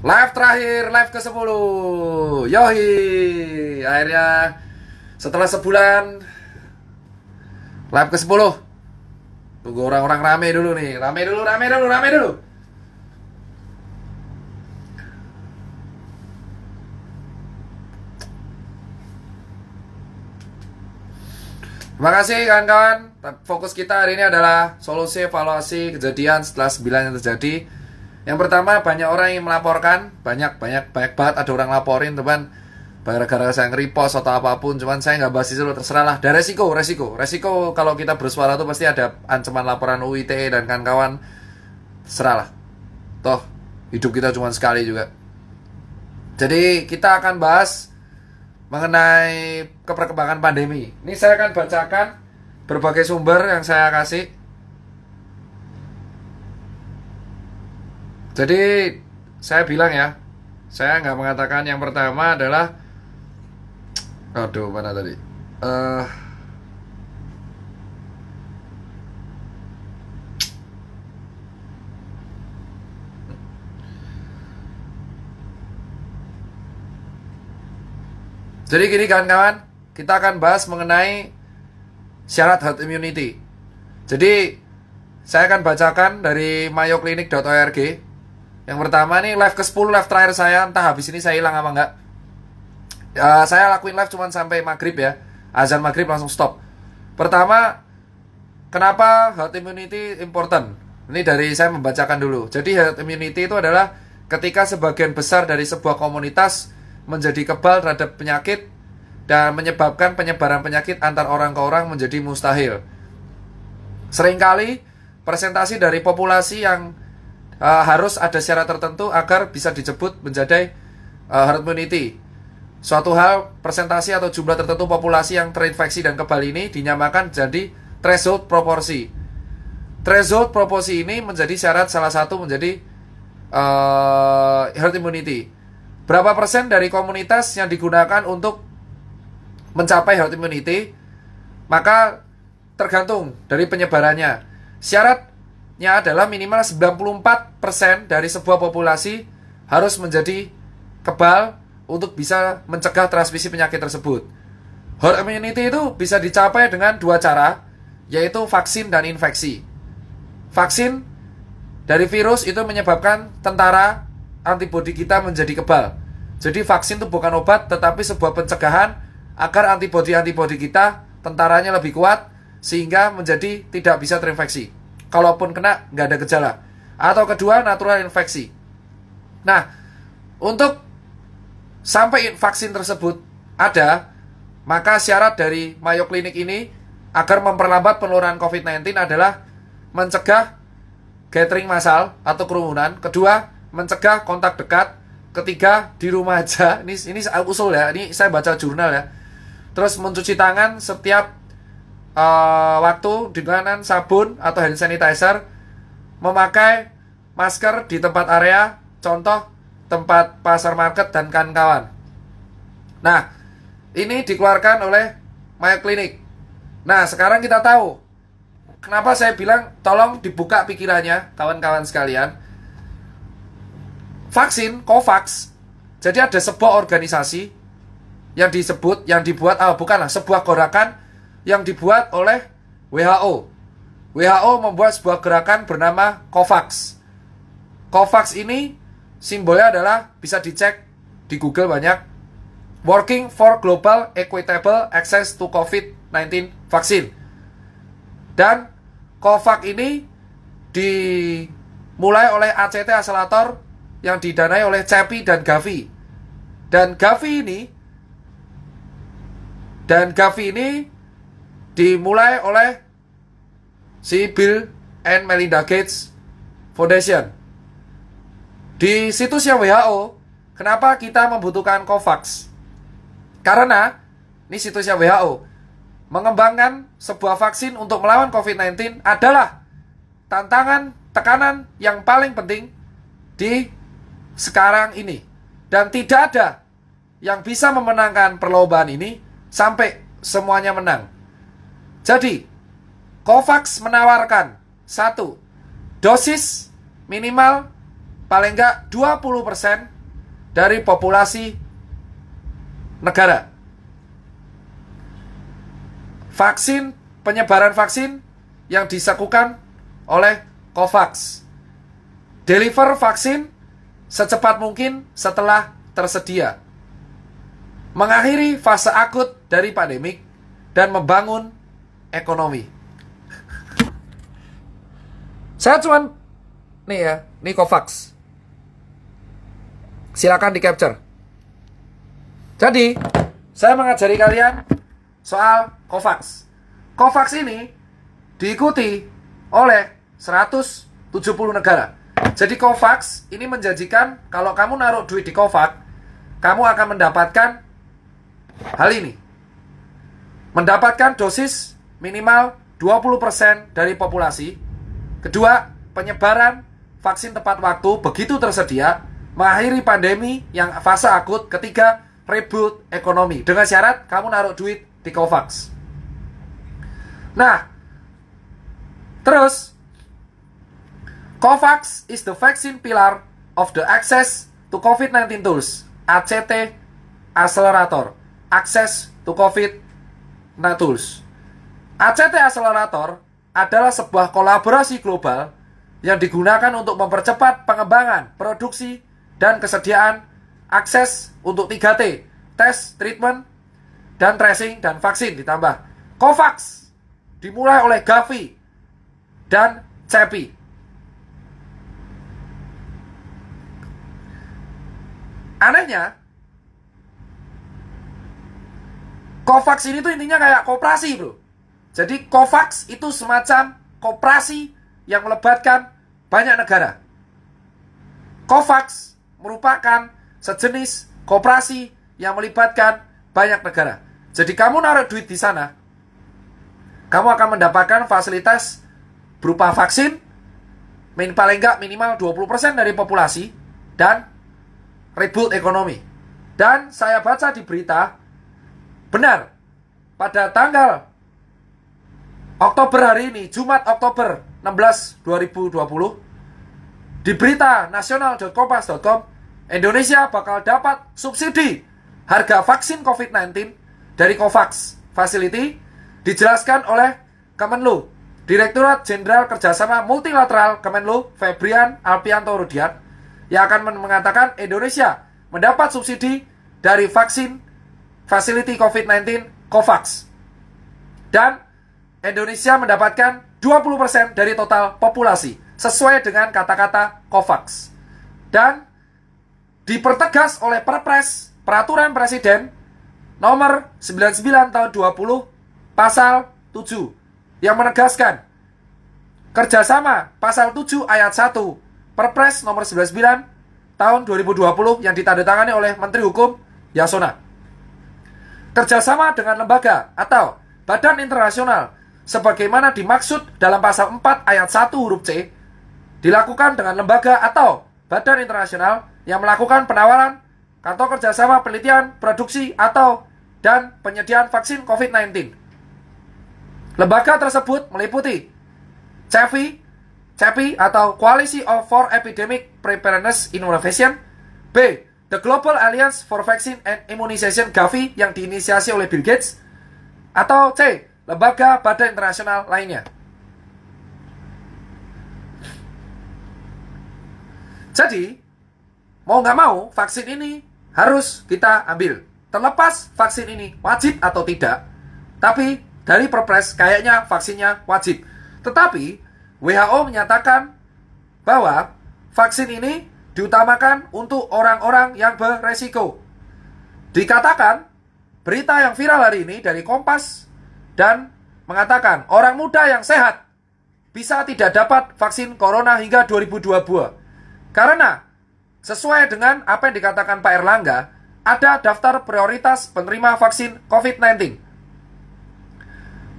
Live terakhir, live ke-10. Yohi. Akhirnya setelah sebulan live ke-10. Tunggu orang-orang rame dulu nih. Rame dulu. Terima kasih kawan-kawan. Fokus kita hari ini adalah solusi evaluasi kejadian setelah 9 yang terjadi. Yang pertama, banyak orang yang melaporkan. Banyak banget ada orang laporin teman. Gara-gara saya nge-repost atau apapun. Cuman saya nggak bahas itu, terserah lah. Dan resiko kalau kita bersuara tuh pasti ada ancaman laporan UU ITE dan kawan-kawan. Terserah lah. Toh hidup kita cuma sekali juga. Jadi kita akan bahas mengenai perkembangan pandemi. Ini saya akan bacakan berbagai sumber yang saya kasih. Jadi saya bilang ya, saya nggak mengatakan yang pertama adalah, aduh mana tadi? Jadi gini kawan-kawan, kita akan bahas mengenai syarat herd immunity. Jadi saya akan bacakan dari mayoclinic.org. Yang pertama nih, live ke-10, live terakhir saya. Entah habis ini saya hilang apa enggak. Saya lakuin live cuma sampai maghrib ya. Azan maghrib langsung stop. Pertama, kenapa herd immunity important? Ini dari saya membacakan dulu. Jadi herd immunity itu adalah ketika sebagian besar dari sebuah komunitas menjadi kebal terhadap penyakit dan menyebabkan penyebaran penyakit antar orang ke orang menjadi mustahil. Seringkali presentasi dari populasi yang harus ada syarat tertentu agar bisa disebut menjadi herd immunity. Suatu hal, presentasi atau jumlah tertentu populasi yang terinfeksi dan kebal ini dinyamakan jadi threshold proporsi. Threshold proporsi ini menjadi syarat salah satu menjadi herd immunity. Berapa persen dari komunitas yang digunakan untuk mencapai herd immunity? Maka tergantung dari penyebarannya. Syaratnya adalah minimal 94% dari sebuah populasi harus menjadi kebal untuk bisa mencegah transmisi penyakit tersebut. Herd immunity itu bisa dicapai dengan dua cara, yaitu vaksin dan infeksi. Vaksin dari virus itu menyebabkan tentara antibodi kita menjadi kebal. Jadi vaksin itu bukan obat, tetapi sebuah pencegahan agar antibodi kita, tentaranya lebih kuat, sehingga menjadi tidak bisa terinfeksi. Kalaupun kena, nggak ada gejala. Atau kedua, natural infeksi. Nah, untuk sampai vaksin tersebut ada, maka syarat dari Mayo Clinic ini agar memperlambat penularan COVID-19 adalah mencegah gathering massal atau kerumunan. Kedua, mencegah kontak dekat. Ketiga, di rumah aja. Ini usul ya. Ini saya baca jurnal ya. Terus mencuci tangan setiap waktu dengan sabun atau hand sanitizer. Memakai masker di tempat area, contoh tempat pasar market dan kawan-kawan. Nah, ini dikeluarkan oleh Mayo Clinic. Nah, sekarang kita tahu kenapa saya bilang tolong dibuka pikirannya kawan-kawan sekalian. Vaksin, COVAX. Jadi ada sebuah organisasi yang dibuat, bukanlah, sebuah gerakan yang dibuat oleh WHO. WHO membuat sebuah gerakan bernama COVAX. COVAX ini simbolnya adalah, bisa dicek di Google banyak, Working for Global Equitable Access to COVID-19 Vaccine. Dan COVAX ini dimulai oleh ACT Accelerator yang didanai oleh CEPI dan Gavi. Dan Gavi ini dimulai oleh si Bill and Melinda Gates Foundation. Di situsnya WHO, kenapa kita membutuhkan COVAX? Karena ini situsnya WHO, mengembangkan sebuah vaksin untuk melawan COVID-19 adalah tekanan yang paling penting di sekarang ini. Dan tidak ada yang bisa memenangkan perlombaan ini sampai semuanya menang. Jadi, COVAX menawarkan 1. Dosis minimal paling enggak 20% dari populasi negara. Penyebaran vaksin yang dilakukan oleh COVAX. Deliver vaksin secepat mungkin setelah tersedia. Mengakhiri fase akut dari pandemik dan membangun ekonomi. Saya cuman nih ya, ini COVAX. Silakan di capture. Jadi, saya mengajari kalian soal COVAX. COVAX ini diikuti oleh 170 negara. Jadi COVAX ini menjanjikan kalau kamu naruh duit di COVAX, kamu akan mendapatkan hal ini. Mendapatkan dosis minimal 20% dari populasi. Kedua, penyebaran vaksin tepat waktu begitu tersedia, mengakhiri pandemi yang fase akut. Ketiga, reboot ekonomi. Dengan syarat kamu naruh duit di COVAX. Nah, terus COVAX is the vaccine pillar of the access to COVID-19 tools, ACT Accelerator, Access to COVID-19 tools. ACT Accelerator adalah sebuah kolaborasi global yang digunakan untuk mempercepat pengembangan, produksi, dan kesediaan akses untuk 3T, tes, treatment, dan tracing, dan vaksin ditambah. COVAX dimulai oleh Gavi dan CEPI. Anehnya, COVAX ini tuh intinya kayak koperasi, bro. Jadi COVAX itu semacam koperasi yang melibatkan banyak negara. COVAX merupakan sejenis koperasi yang melibatkan banyak negara. Jadi kamu naruh duit di sana, kamu akan mendapatkan fasilitas berupa vaksin, paling enggak minimal 20% dari populasi, dan reboot ekonomi. Dan saya baca di berita, benar, pada tanggal Oktober hari ini, Jumat Oktober 16, 2020, di berita nasional.kompas.com, Indonesia bakal dapat subsidi harga vaksin COVID-19 dari COVAX Facility, dijelaskan oleh Kemenlu, Direktorat Jenderal Kerjasama Multilateral Kemenlu, Febrian Alpianto Rudiat, yang akan mengatakan Indonesia mendapat subsidi dari vaksin Facility COVID-19 COVAX. Dan Indonesia mendapatkan 20% dari total populasi, sesuai dengan kata-kata COVAX. Dan dipertegas oleh Perpres Peraturan Presiden nomor 99 tahun 20 pasal 7 yang menegaskan kerjasama pasal 7 ayat 1 Perpres nomor 99 tahun 2020 yang ditandatangani oleh Menteri Hukum Yasona. Kerjasama dengan lembaga atau badan internasional sebagaimana dimaksud dalam pasal 4 ayat 1 huruf C dilakukan dengan lembaga atau badan internasional yang melakukan penawaran atau kerjasama penelitian, produksi, atau dan penyediaan vaksin COVID-19. Lembaga tersebut meliputi CEPI atau Coalition for Epidemic Preparedness Innovation, B. The Global Alliance for Vaccine and Immunization Gavi yang diinisiasi oleh Bill Gates, atau C. Lembaga badan internasional lainnya. Jadi, mau nggak mau, vaksin ini harus kita ambil. Terlepas vaksin ini wajib atau tidak, tapi dari Perpres kayaknya vaksinnya wajib. Tetapi WHO menyatakan bahwa vaksin ini diutamakan untuk orang-orang yang beresiko. Dikatakan, berita yang viral hari ini dari Kompas dan mengatakan orang muda yang sehat bisa tidak dapat vaksin corona hingga 2022. Karena sesuai dengan apa yang dikatakan Pak Erlangga, ada daftar prioritas penerima vaksin COVID-19.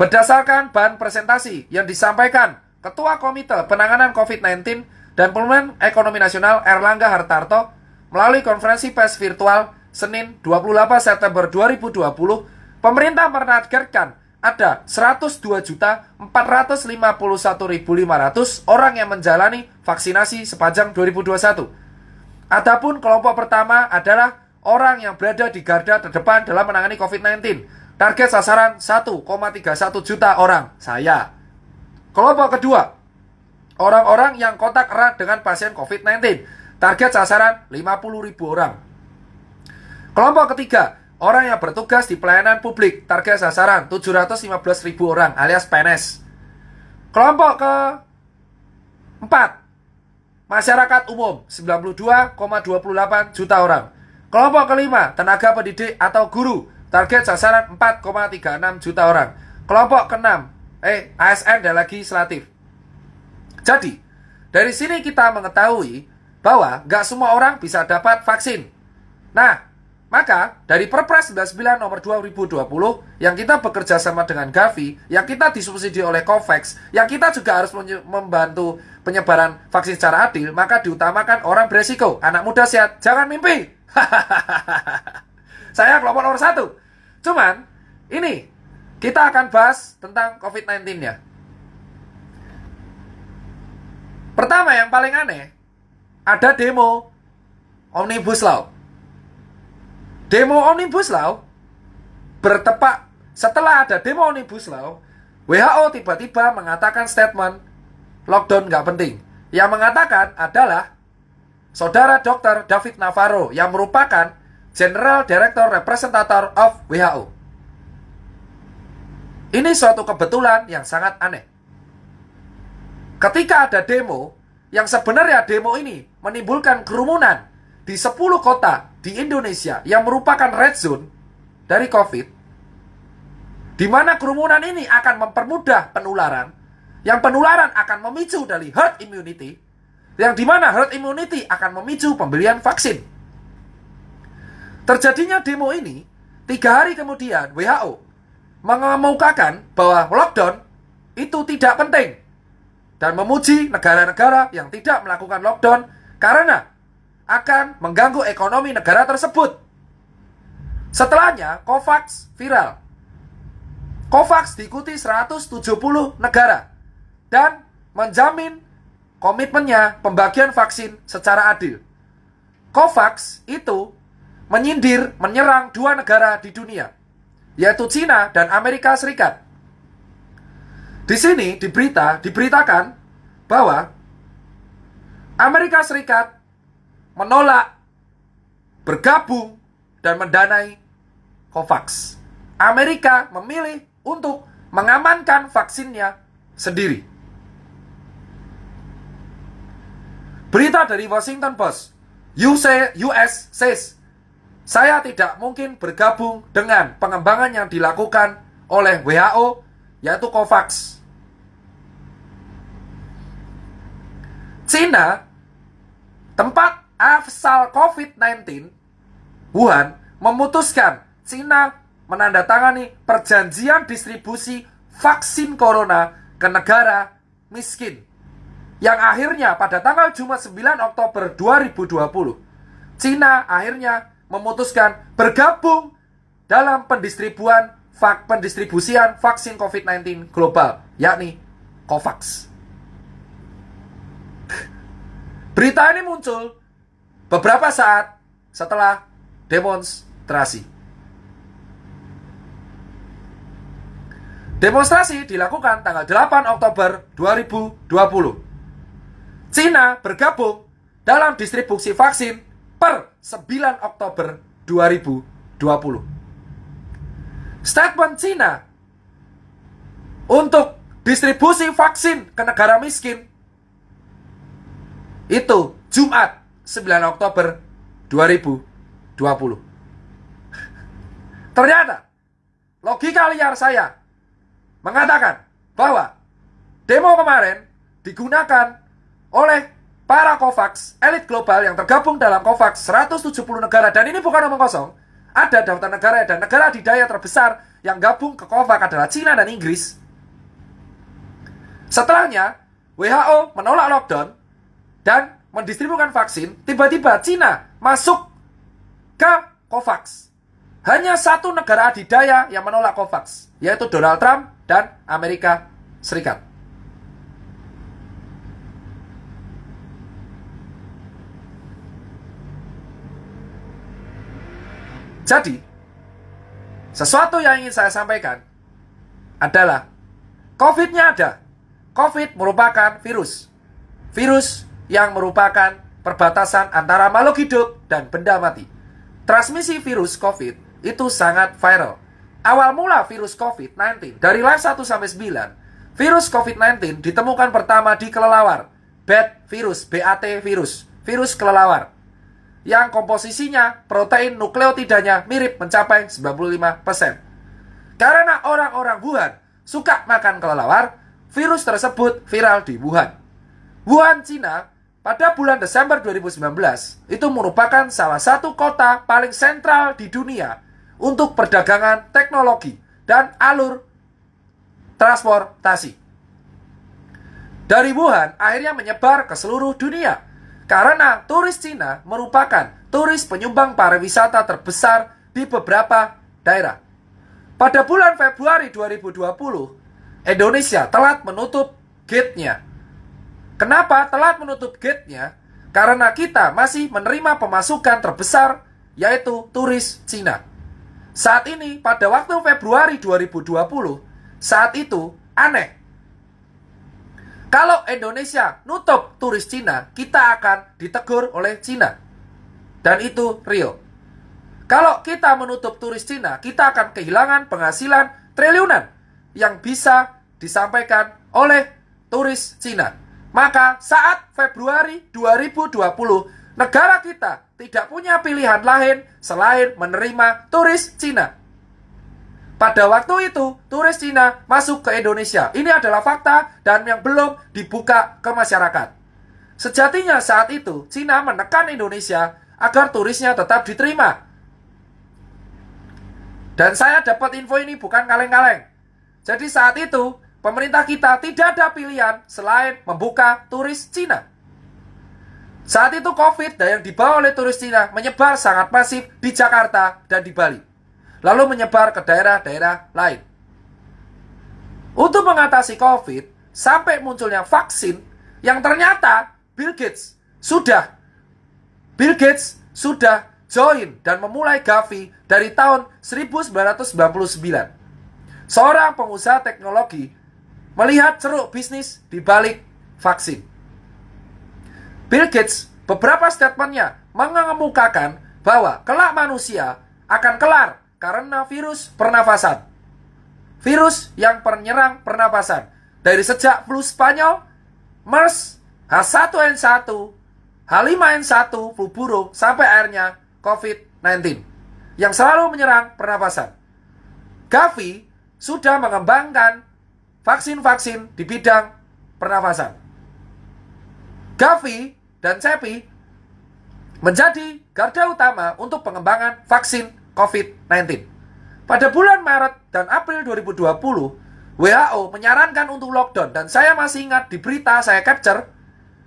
Berdasarkan bahan presentasi yang disampaikan Ketua Komite Penanganan COVID-19 dan Pemulihan Ekonomi Nasional Erlangga Hartarto melalui konferensi pers virtual Senin 28 September 2020, pemerintah menargetkan ada 102.451.500 orang yang menjalani vaksinasi sepanjang 2021. Adapun kelompok pertama adalah orang yang berada di garda terdepan dalam menangani COVID-19. Target sasaran 1,31 juta orang, saya. Kelompok kedua, orang-orang yang kontak erat dengan pasien COVID-19. Target sasaran 50.000 orang. Kelompok ketiga, orang yang bertugas di pelayanan publik. Target sasaran 715.000 orang alias PNS. Kelompok keempat, masyarakat umum 92,28 juta orang. Kelompok kelima, tenaga pendidik atau guru. Target sasaran 4,36 juta orang. Kelompok keenam, ASN dan legislatif. Jadi, dari sini kita mengetahui bahwa nggak semua orang bisa dapat vaksin. Nah, maka dari Perpres 99 nomor 2020 yang kita bekerja sama dengan Gavi, yang kita disubsidi oleh COVAX, yang kita juga harus membantu penyebaran vaksin secara adil, maka diutamakan orang beresiko, anak muda sehat, jangan mimpi. Saya kelompok nomor 1. Cuman, ini kita akan bahas tentang COVID-19-nya. Pertama, yang paling aneh, ada demo Omnibus Law. Demo Omnibus Law bertepat setelah ada demo Omnibus Law, WHO tiba-tiba mengatakan statement lockdown nggak penting. Yang mengatakan adalah Saudara Dr. David Navarro yang merupakan General Director Representative of WHO. Ini suatu kebetulan yang sangat aneh. Ketika ada demo, yang sebenarnya demo ini menimbulkan kerumunan di 10 kota di Indonesia yang merupakan red zone dari COVID, di mana kerumunan ini akan mempermudah penularan, yang penularan akan memicu dari herd immunity, yang dimana herd immunity akan memicu pembelian vaksin. Terjadinya demo ini 3 hari kemudian WHO mengemukakan bahwa lockdown itu tidak penting dan memuji negara-negara yang tidak melakukan lockdown karena akan mengganggu ekonomi negara tersebut. Setelahnya COVAX viral. COVAX diikuti 170 negara dan menjamin komitmennya pembagian vaksin secara adil. COVAX itu menyerang 2 negara di dunia, yaitu China dan Amerika Serikat. Di sini diberitakan bahwa Amerika Serikat menolak bergabung dan mendanai COVAX. Amerika memilih untuk mengamankan vaksinnya sendiri. Berita dari Washington Post, US says, saya tidak mungkin bergabung dengan pengembangan yang dilakukan oleh WHO, yaitu COVAX. China, tempat asal COVID-19, Wuhan, memutuskan China menandatangani perjanjian distribusi vaksin corona ke negara miskin, yang akhirnya pada tanggal Jumat 9 Oktober 2020, China akhirnya memutuskan bergabung dalam pendistribusian vaksin COVID-19 global, yakni COVAX. Berita ini muncul beberapa saat setelah demonstrasi. Demonstrasi dilakukan tanggal 8 Oktober 2020. China bergabung dalam distribusi vaksin per 9 Oktober 2020. Statement China untuk distribusi vaksin ke negara miskin itu Jumat 9 Oktober 2020. Ternyata logika liar saya mengatakan bahwa demo kemarin digunakan oleh para COVAX, elit global yang tergabung dalam COVAX 170 negara. Dan ini bukan omong kosong. Ada daftar negara dan negara adidaya terbesar yang gabung ke COVAX adalah China dan Inggris. Setelahnya, WHO menolak lockdown dan mendistribusikan vaksin. Tiba-tiba China masuk ke COVAX. Hanya 1 negara adidaya yang menolak COVAX, yaitu Donald Trump dan Amerika Serikat. Jadi, sesuatu yang ingin saya sampaikan adalah COVID-nya ada. COVID merupakan virus. Virus yang merupakan perbatasan antara makhluk hidup dan benda mati. Transmisi virus COVID itu sangat viral. Awal mula virus COVID-19 dari live 1 sampai 9, virus COVID-19 ditemukan pertama di kelelawar. BAT virus, virus kelelawar. Yang komposisinya protein nukleotidanya mirip mencapai 95%. Karena orang-orang Wuhan suka makan kelelawar, virus tersebut viral di Wuhan. Wuhan, Cina, pada bulan Desember 2019, itu merupakan salah satu kota paling sentral di dunia untuk perdagangan teknologi dan alur transportasi. Dari Wuhan akhirnya menyebar ke seluruh dunia karena turis Cina merupakan turis penyumbang pariwisata terbesar di beberapa daerah. Pada bulan Februari 2020, Indonesia telat menutup gate-nya. Kenapa telat menutup gate-nya? Karena kita masih menerima pemasukan terbesar, yaitu turis Cina. Saat ini, pada waktu Februari 2020, saat itu aneh. Kalau Indonesia nutup turis Cina, kita akan ditegur oleh Cina. Dan itu real. Kalau kita menutup turis Cina, kita akan kehilangan penghasilan triliunan yang bisa disampaikan oleh turis Cina. Maka saat Februari 2020, negara kita tidak punya pilihan lain selain menerima turis Cina. Pada waktu itu, turis Cina masuk ke Indonesia. Ini adalah fakta dan yang belum dibuka ke masyarakat. Sejatinya saat itu, Cina menekan Indonesia agar turisnya tetap diterima. Dan saya dapat info ini bukan kaleng-kaleng. Jadi saat itu, pemerintah kita tidak ada pilihan selain membuka turis Cina. Saat itu COVID yang dibawa oleh turis Cina menyebar sangat masif di Jakarta dan di Bali. Lalu menyebar ke daerah-daerah lain. Untuk mengatasi COVID, sampai munculnya vaksin yang ternyata Bill Gates sudah join dan memulai Gavi dari tahun 1999. Seorang pengusaha teknologi melihat ceruk bisnis di balik vaksin. Bill Gates beberapa statementnya mengemukakan bahwa kelak manusia akan kelar karena virus pernafasan. Virus yang penyerang pernapasan. Dari sejak flu Spanyol, MERS, H1N1, H5N1, flu burung, sampai akhirnya COVID-19 yang selalu menyerang pernapasan. Gavi sudah mengembangkan vaksin-vaksin di bidang pernafasan. Gavi dan CEPI menjadi garda utama untuk pengembangan vaksin COVID-19. Pada bulan Maret dan April 2020, WHO menyarankan untuk lockdown. Dan saya masih ingat di berita saya capture,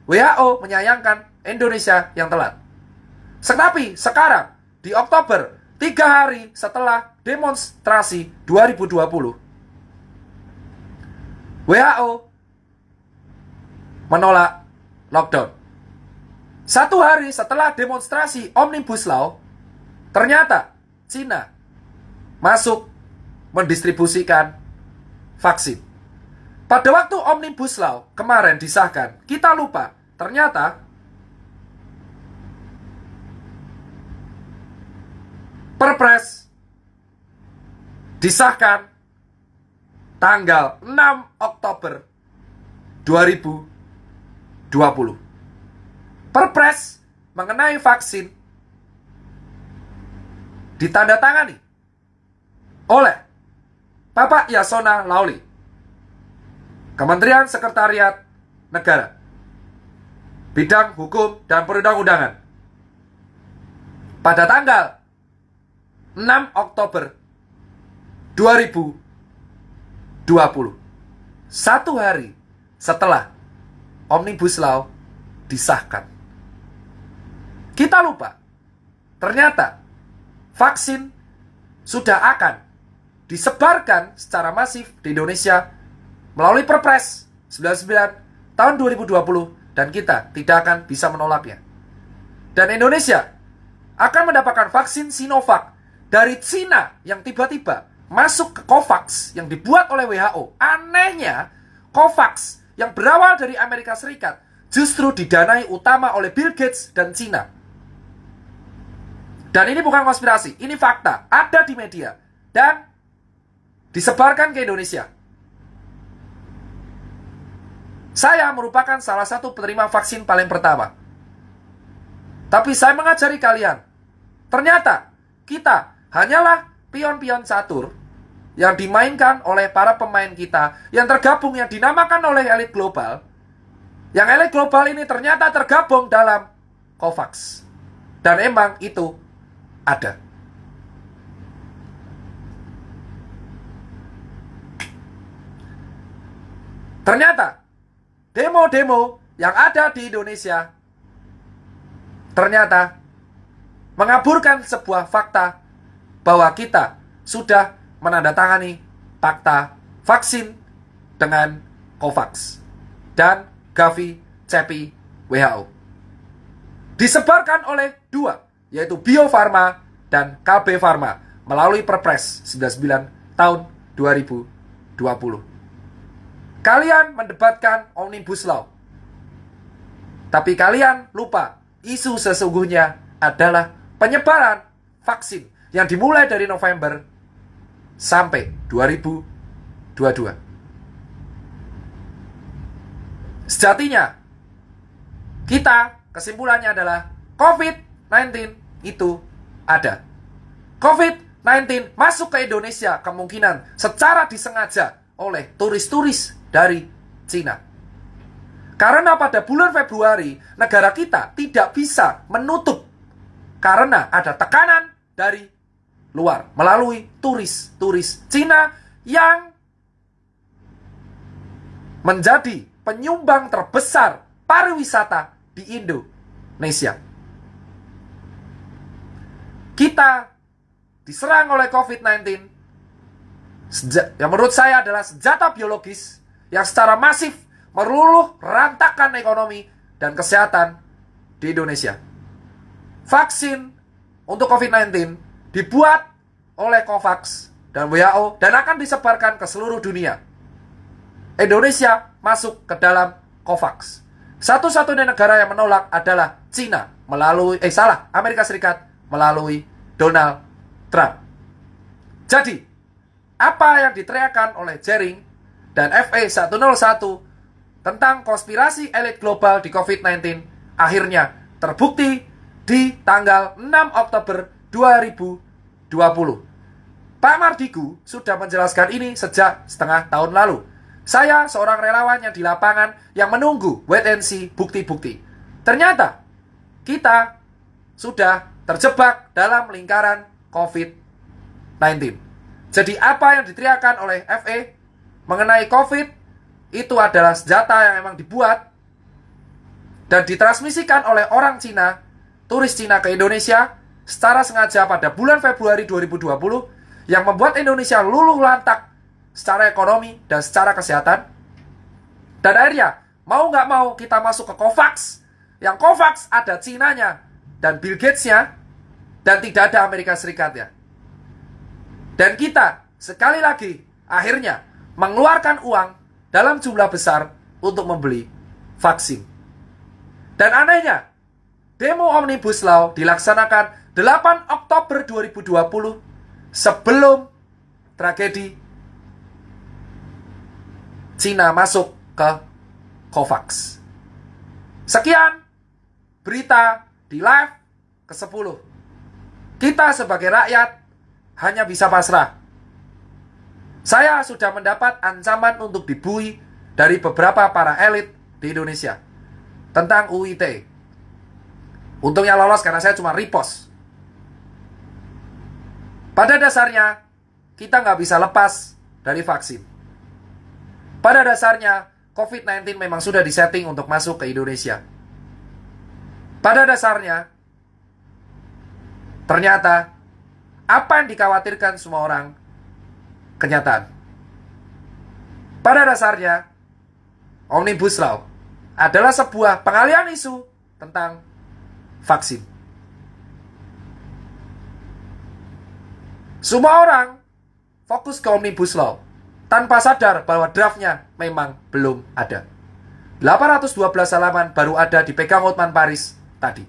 WHO menyayangkan Indonesia yang telat. Tetapi sekarang, di Oktober, 3 hari setelah demonstrasi 2020, WHO menolak lockdown. 1 hari setelah demonstrasi Omnibus Law, ternyata Cina masuk mendistribusikan vaksin. Pada waktu Omnibus Law kemarin disahkan, kita lupa, ternyata Perpres disahkan tanggal 6 Oktober 2020. Perpres mengenai vaksin ditandatangani oleh Bapak Yasona Lawli, Kementerian Sekretariat Negara, Bidang Hukum dan Perundang-undangan, pada tanggal 6 Oktober 2020. 1 hari setelah Omnibus Law disahkan. Kita lupa, ternyata vaksin sudah akan disebarkan secara masif di Indonesia melalui Perpres 99 tahun 2020 dan kita tidak akan bisa menolaknya. Dan Indonesia akan mendapatkan vaksin Sinovac dari Cina yang tiba-tiba masuk ke COVAX yang dibuat oleh WHO. Anehnya, COVAX yang berawal dari Amerika Serikat justru didanai utama oleh Bill Gates dan Cina. Dan ini bukan konspirasi, ini fakta, ada di media dan disebarkan ke Indonesia. Saya merupakan salah satu penerima vaksin paling pertama. Tapi saya mengajari kalian, ternyata kita hanyalah pion-pion catur yang dimainkan oleh para pemain kita, yang tergabung, yang dinamakan oleh elit global. Yang elit global ini ternyata tergabung dalam COVAX. Dan emang itu ada. Ternyata demo-demo yang ada di Indonesia ternyata mengaburkan sebuah fakta bahwa kita sudah menandatangani fakta vaksin dengan COVAX dan Gavi, CEPI, WHO. Disebarkan oleh dua, yaitu Bio Farma dan KB Farma melalui Perpres 99 tahun 2020. Kalian mendebatkan Omnibus Law, tapi kalian lupa isu sesungguhnya adalah penyebaran vaksin yang dimulai dari November sampai 2022. Sejatinya, kita kesimpulannya adalah COVID-19 itu ada. COVID-19 masuk ke Indonesia kemungkinan secara disengaja oleh turis-turis dari Cina. Karena pada bulan Februari, negara kita tidak bisa menutup karena ada tekanan dari luar melalui turis-turis Cina yang menjadi penyumbang terbesar pariwisata di Indonesia. Kita diserang oleh COVID-19 yang menurut saya adalah senjata biologis yang secara masif meluluh rantakan ekonomi dan kesehatan di Indonesia. Vaksin untuk COVID-19 dibuat oleh COVAX dan WHO dan akan disebarkan ke seluruh dunia. Indonesia masuk ke dalam COVAX. Satu-satunya negara yang menolak adalah Cina melalui Amerika Serikat melalui Donald Trump. Jadi, apa yang diteriakan oleh Jering dan FA101 tentang konspirasi elit global di COVID-19 akhirnya terbukti di tanggal 6 Oktober 2020. Pak Mardigu sudah menjelaskan ini sejak setengah tahun lalu. Saya seorang relawan yang di lapangan yang menunggu wait and see bukti-bukti. Ternyata kita sudah terjebak dalam lingkaran COVID-19. Jadi apa yang diteriakan oleh FA mengenai COVID itu adalah senjata yang memang dibuat dan ditransmisikan oleh orang Cina, turis Cina ke Indonesia secara sengaja pada bulan Februari 2020 yang membuat Indonesia luluh lantak secara ekonomi dan secara kesehatan. Dan akhirnya, mau nggak mau kita masuk ke COVAX, yang COVAX ada Cinanya dan Bill Gates-nya dan tidak ada Amerika Serikatnya. Dan kita sekali lagi akhirnya mengeluarkan uang dalam jumlah besar untuk membeli vaksin. Dan anehnya, demo Omnibus Law dilaksanakan 8 Oktober 2020 sebelum tragedi Cina masuk ke COVAX. Sekian berita di live ke-10. Kita sebagai rakyat hanya bisa pasrah. Saya sudah mendapat ancaman untuk dibui dari beberapa para elit di Indonesia tentang UU ITE. Untungnya lolos karena saya cuma repost. Pada dasarnya, kita nggak bisa lepas dari vaksin. Pada dasarnya, COVID-19 memang sudah disetting untuk masuk ke Indonesia. Pada dasarnya, ternyata apa yang dikhawatirkan semua orang kenyataan. Pada dasarnya, Omnibus Law adalah sebuah pengalihan isu tentang vaksin. Semua orang fokus ke Omnibus Law tanpa sadar bahwa draftnya memang belum ada. 812 halaman baru ada dipegang Hotman Paris tadi.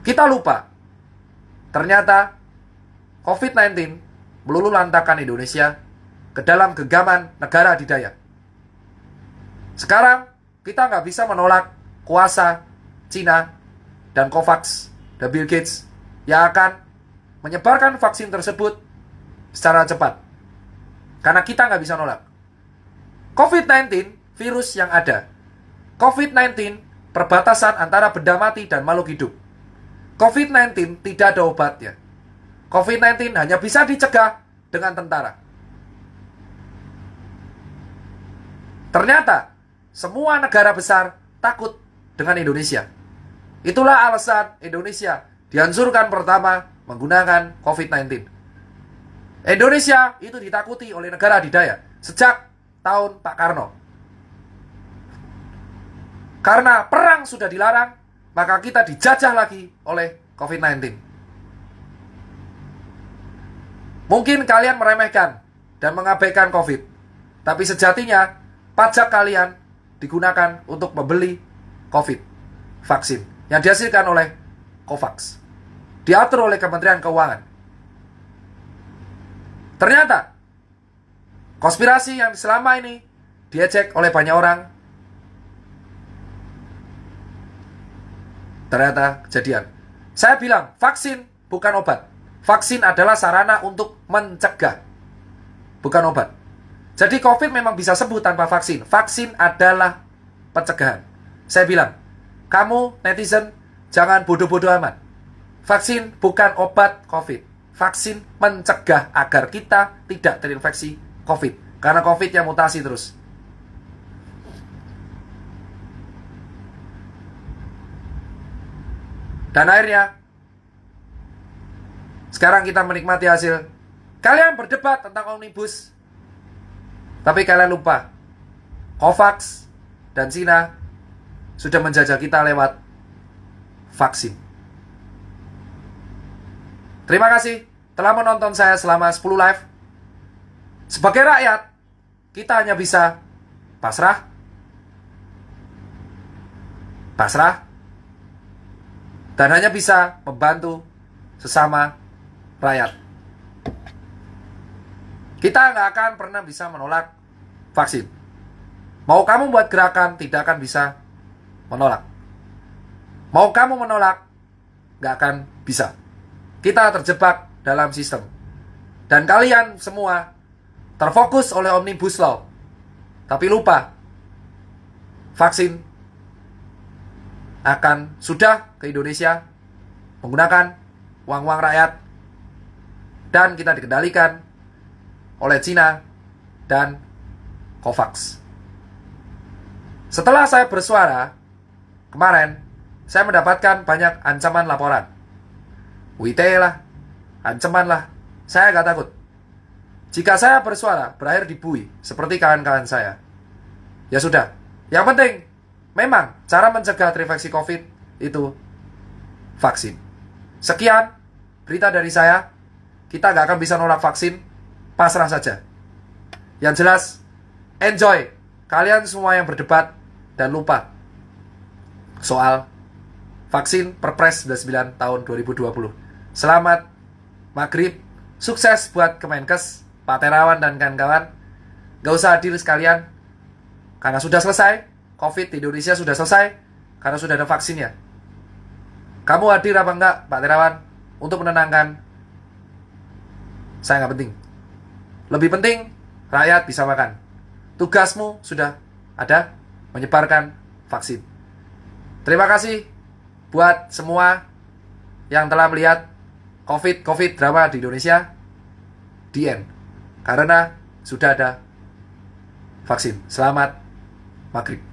Kita lupa, ternyata COVID-19 meluluhlantakkan Indonesia ke dalam genggaman negara adidaya. Sekarang kita nggak bisa menolak kuasa Cina dan COVAX dan Bill Gates yang akan menyebarkan vaksin tersebut secara cepat. Karena kita nggak bisa nolak. COVID-19 virus yang ada. COVID-19 perbatasan antara benda mati dan makhluk hidup. COVID-19 tidak ada obatnya. COVID-19 hanya bisa dicegah dengan tentara. Ternyata semua negara besar takut dengan Indonesia. Itulah alasan Indonesia dianjurkan pertama menggunakan COVID-19. Indonesia itu ditakuti oleh negara adidaya sejak tahun Pak Karno. Karena perang sudah dilarang, maka kita dijajah lagi oleh COVID-19. Mungkin kalian meremehkan dan mengabaikan COVID, tapi sejatinya pajak kalian digunakan untuk membeli COVID, vaksin, yang dihasilkan oleh COVAX, diatur oleh Kementerian Keuangan. Ternyata konspirasi yang selama ini diejek oleh banyak orang ternyata kejadian. Saya bilang, vaksin bukan obat. Vaksin adalah sarana untuk mencegah, bukan obat. Jadi COVID memang bisa sembuh tanpa vaksin. Vaksin adalah pencegahan. Saya bilang, kamu netizen jangan bodoh-bodoh amat. Vaksin bukan obat COVID. Vaksin mencegah agar kita tidak terinfeksi COVID. Karena COVID yang mutasi terus. Dan akhirnya, sekarang kita menikmati hasil. Kalian berdebat tentang Omnibus, tapi kalian lupa, COVAX dan Cina sudah menjajah kita lewat vaksin. Terima kasih telah menonton saya selama 10 live. Sebagai rakyat, kita hanya bisa pasrah, dan hanya bisa membantu sesama rakyat. Kita nggak akan pernah bisa menolak vaksin. Mau kamu buat gerakan, tidak akan bisa menolak. Mau kamu menolak, nggak akan bisa. Kita terjebak dalam sistem. Dan kalian semua terfokus oleh Omnibus Law. Tapi lupa, vaksin akan sudah ke Indonesia menggunakan uang-uang rakyat. Dan kita dikendalikan oleh Cina dan COVAX. Setelah saya bersuara, kemarin saya mendapatkan banyak ancaman laporan. UIT lah, ancaman lah. Saya gak takut. Jika saya bersuara berakhir dibui seperti kawan-kawan saya, ya sudah. Yang penting, memang cara mencegah terinfeksi COVID itu vaksin. Sekian berita dari saya. Kita gak akan bisa nolak vaksin. Pasrah saja. Yang jelas, enjoy kalian semua yang berdebat dan lupa soal vaksin Perpres 99 tahun 2020. Selamat maghrib. Sukses buat Kemenkes, Pak Terawan dan kawan-kawan. Gak usah hadir sekalian, karena sudah selesai. COVID di Indonesia sudah selesai, karena sudah ada vaksinnya. Kamu hadir apa enggak, Pak Terawan, untuk menenangkan? Saya nggak penting. Lebih penting, rakyat bisa makan. Tugasmu sudah ada, menyebarkan vaksin. Terima kasih buat semua yang telah melihat COVID drama di Indonesia. The end. Karena sudah ada vaksin. Selamat maghrib.